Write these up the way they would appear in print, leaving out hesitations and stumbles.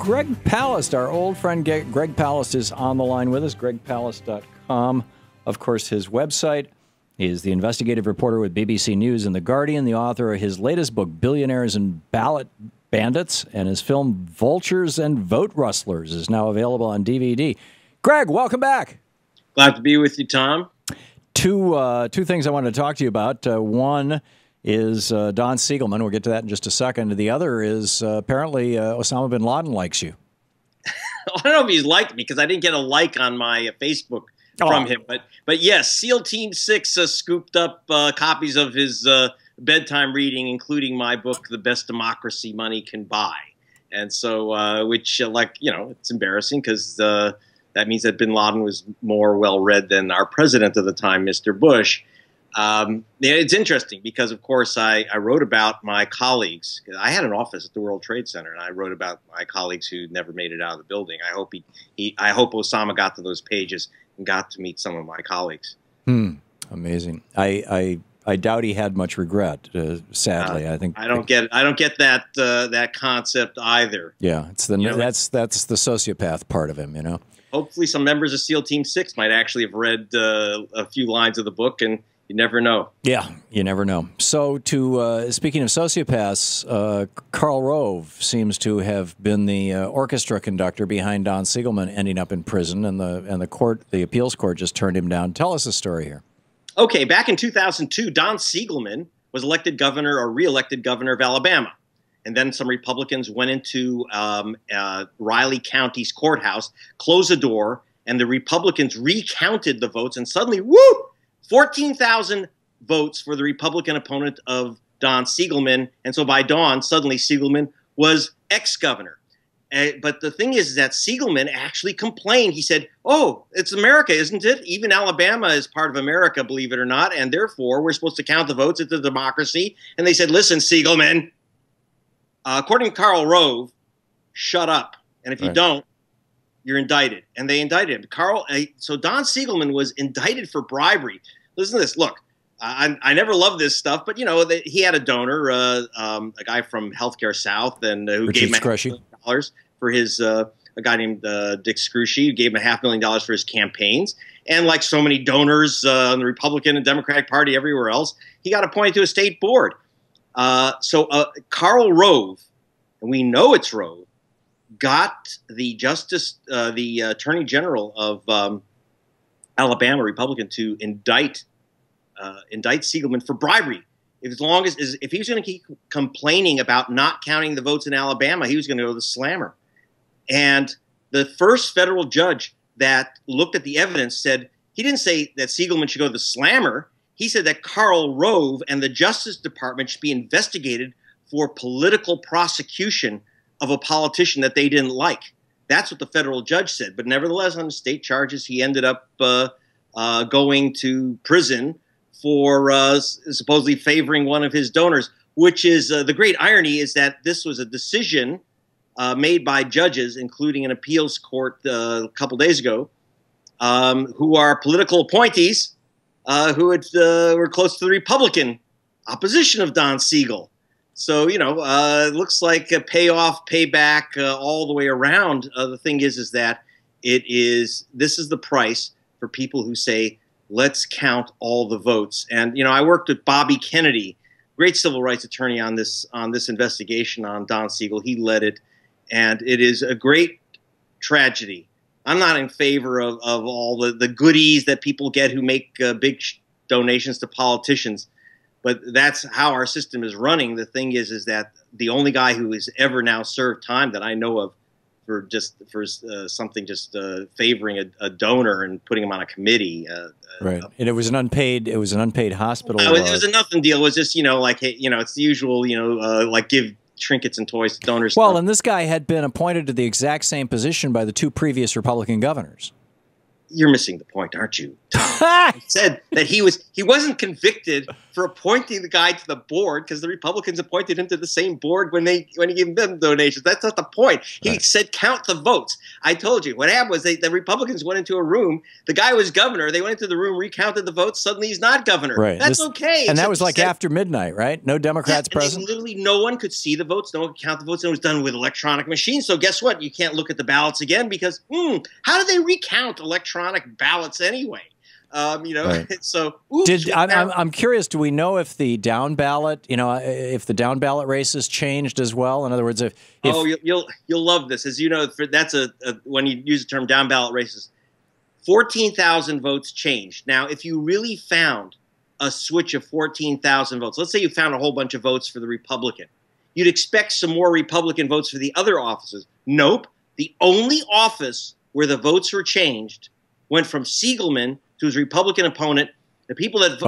Greg Palast, our old friend Greg Palast, is on the line with us. GregPalast.com, of course, his website. He is the investigative reporter with BBC News and The Guardian, the author of his latest book, Billionaires and Ballot Bandits, and his film Vultures and Vote Rustlers is now available on DVD. Greg, welcome back. Glad to be with you, Tom. Two things I wanted to talk to you about. One is Don Siegelman. We'll get to that in just a second. The other is apparently Osama bin Laden likes you. I don't know if he's liked me because I didn't get a like on my Facebook from him. But yes, SEAL Team 6 scooped up copies of his bedtime reading, including my book, The Best Democracy Money Can Buy. And so, which, it's embarrassing because that means that bin Laden was more well-read than our president of the time, Mr. Bush. It's interesting because, of course, I wrote about my colleagues. I had an office at the World Trade Center, and I wrote about my colleagues who never made it out of the building. I hope I hope Osama got to those pages and got to meet some of my colleagues. Amazing. I doubt he had much regret. Sadly, I think I don't get that that concept either. Yeah, it's the that's the sociopath part of him, you know. Hopefully, some members of SEAL Team 6 might actually have read a few lines of the book, and you never know. Yeah, you never know. So, speaking of sociopaths, Karl Rove seems to have been the orchestra conductor behind Don Siegelman ending up in prison, and the appeals court just turned him down. Tell us the story here. Okay, back in 2002, Don Siegelman was elected governor or re-elected governor of Alabama. And then some Republicans went into Riley County's courthouse, closed the door, and the Republicans recounted the votes. And suddenly, whoo, 14,000 votes for the Republican opponent of Don Siegelman. And so by dawn, suddenly Siegelman was ex-governor. But the thing is that Siegelman actually complained. He said, oh, it's America, isn't it? Even Alabama is part of America, believe it or not. And therefore, we're supposed to count the votes. It's a democracy. And they said, listen, Siegelman, according to Karl Rove, shut up. And if you don't, you're indicted. And they indicted him. So Don Siegelman was indicted for bribery. Listen to this. Look, I never loved this stuff, but, he had a donor, a guy from Healthcare South, and who gave him $500,000 for his, a guy named Dick Scrushy, who gave him $500,000 for his campaigns. And like so many donors on the Republican and Democratic Party everywhere else, he got appointed to a state board. So Karl Rove, and we know it's Rove, got the the Attorney General of Alabama, Republican, to indict Siegelman for bribery. If he was going to keep complaining about not counting the votes in Alabama, he was going to go to the slammer. And the first federal judge that looked at the evidence said he didn't say that Siegelman should go to the slammer. He said that Karl Rove and the Justice Department should be investigated for political prosecution of a politician that they didn't like. That's what the federal judge said. But nevertheless, on the state charges, he ended up going to prison for supposedly favoring one of his donors, which is the great irony is that this was a decision made by judges, including an appeals court a couple days ago, who are political appointees who were close to the Republican opposition of Don Siegel. So, it looks like a payoff, payback all the way around. The thing is that this is the price for people who say, let's count all the votes. And, I worked with Bobby Kennedy, great civil rights attorney on this investigation on Don Siegel. He led it, and it is a great tragedy. I'm not in favor of all the goodies that people get who make big donations to politicians, but that's how our system is running. The thing is that the only guy who has ever now served time that I know of for something favoring a donor and putting him on a committee. Right, and it was an unpaid hospital. It was a nothing deal. It was just it's the usual like give trinkets and toys to donors. Well, and this guy had been appointed to the exact same position by the two previous Republican governors. You're missing the point, aren't you, Tom? He said that he wasn't convicted for appointing the guy to the board because the Republicans appointed him to the same board when he gave them donations. That's not the point. He said count the votes. I told you what happened was the Republicans went into a room. The guy was governor. They went into the room, recounted the votes. Suddenly he's not governor. Right. That's okay. And that was like after midnight, right? No Democrats present. Literally, no one could see the votes. No one could count the votes. And it was done with electronic machines. So guess what? You can't look at the ballots again because how do they recount electronic ballots anyway? So I'm curious. Do we know if the down ballot, if the down ballot races changed as well? In other words, if you'll love this, as you know, that's when you use the term down ballot races, 14,000 votes changed. Now, if you really found a switch of 14,000 votes, let's say you found a whole bunch of votes for the Republican, you'd expect some more Republican votes for the other offices. Nope. The only office where the votes were changed went from Siegelman to his Republican opponent. The people that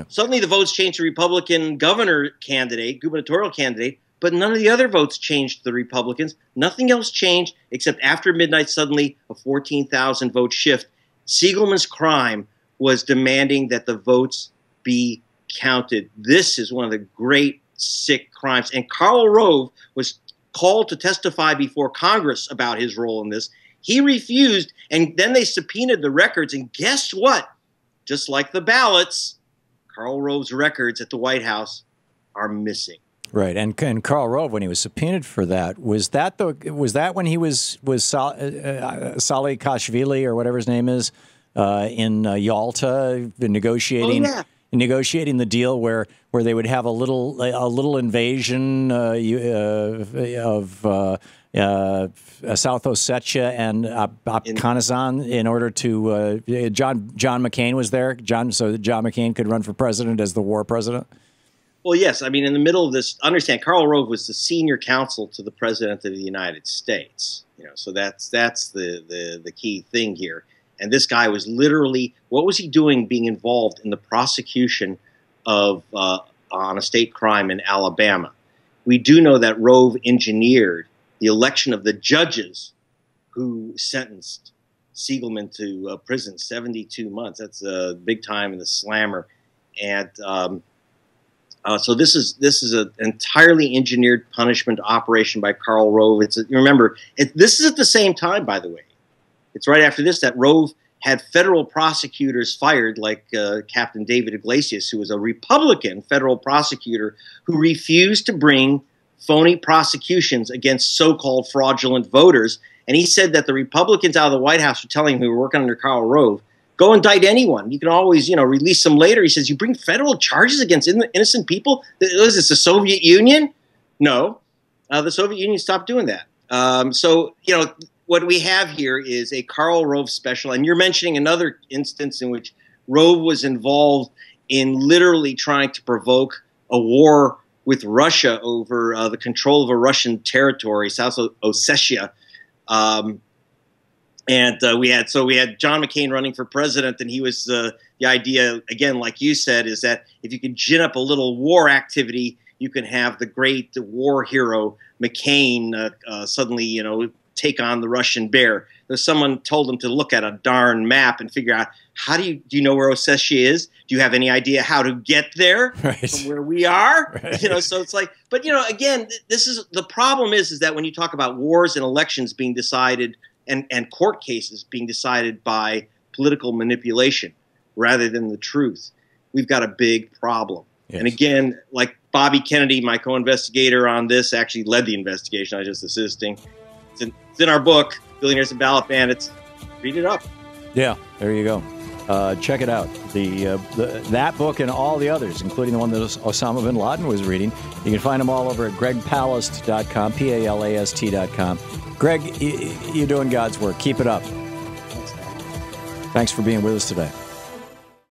suddenly the votes changed to Republican gubernatorial candidate, but none of the other votes changed to the Republicans. Nothing else changed except after midnight, suddenly a 14,000 vote shift. Siegelman's crime was demanding that the votes be counted. This is one of the great sick crimes. And Karl Rove was called to testify before Congress about his role in this. He refused, and then they subpoenaed the records, and guess what? Just like the ballots, Karl Rove's records at the White House are missing. Right, and Karl Rove, when he was subpoenaed for that, was that when he was Saakashvili or whatever his name is in Yalta negotiating? Oh, yeah. Negotiating the deal where they would have a little invasion of South Ossetia and Afghanistan in order to John McCain was there, so that John McCain could run for president as the war president. Well, yes. I mean, in the middle of this, understand, Karl Rove was the senior counsel to the President of the United States. So that's the key thing here. And this guy was literally, what was he doing being involved in the prosecution of on a state crime in Alabama? We do know that Rove engineered the election of the judges who sentenced Siegelman to prison, 72 months. That's big time in the slammer. And so this is an entirely engineered punishment operation by Karl Rove. Remember, this is at the same time, by the way. It's right after this that Rove had federal prosecutors fired, like Captain David Iglesias, who was a Republican federal prosecutor who refused to bring phony prosecutions against so-called fraudulent voters. And he said that the Republicans out of the White House were telling him, who were working under Karl Rove, go indict anyone. You can always, release them later. He says, you bring federal charges against innocent people? Is this the Soviet Union? No. The Soviet Union stopped doing that. What we have here is a Karl Rove special, and you're mentioning another instance in which Rove was involved in literally trying to provoke a war with Russia over the control of a Russian territory, South Ossetia. We had John McCain running for president, and he was the idea, again, like you said, is that if you can gin up a little war activity, you can have the great war hero McCain suddenly, take on the Russian bear. Someone told him to look at a darn map and figure out, do you know where Ossetia is? Do you have any idea how to get there from where we are? Right. So it's like, but again, this is the problem is that when you talk about wars and elections being decided and court cases being decided by political manipulation rather than the truth, we've got a big problem. Yes. And again, like Bobby Kennedy, my co-investigator on this, actually led the investigation. I was just assisting. It's in our book, Billionaires and Ballot Bandits. Read it up. Yeah, there you go. Check it out. That book and all the others, including the one that Osama bin Laden was reading. You can find them all over at gregpalast.com, Palast.com. Greg, you're doing God's work. Keep it up. Thanks for being with us today.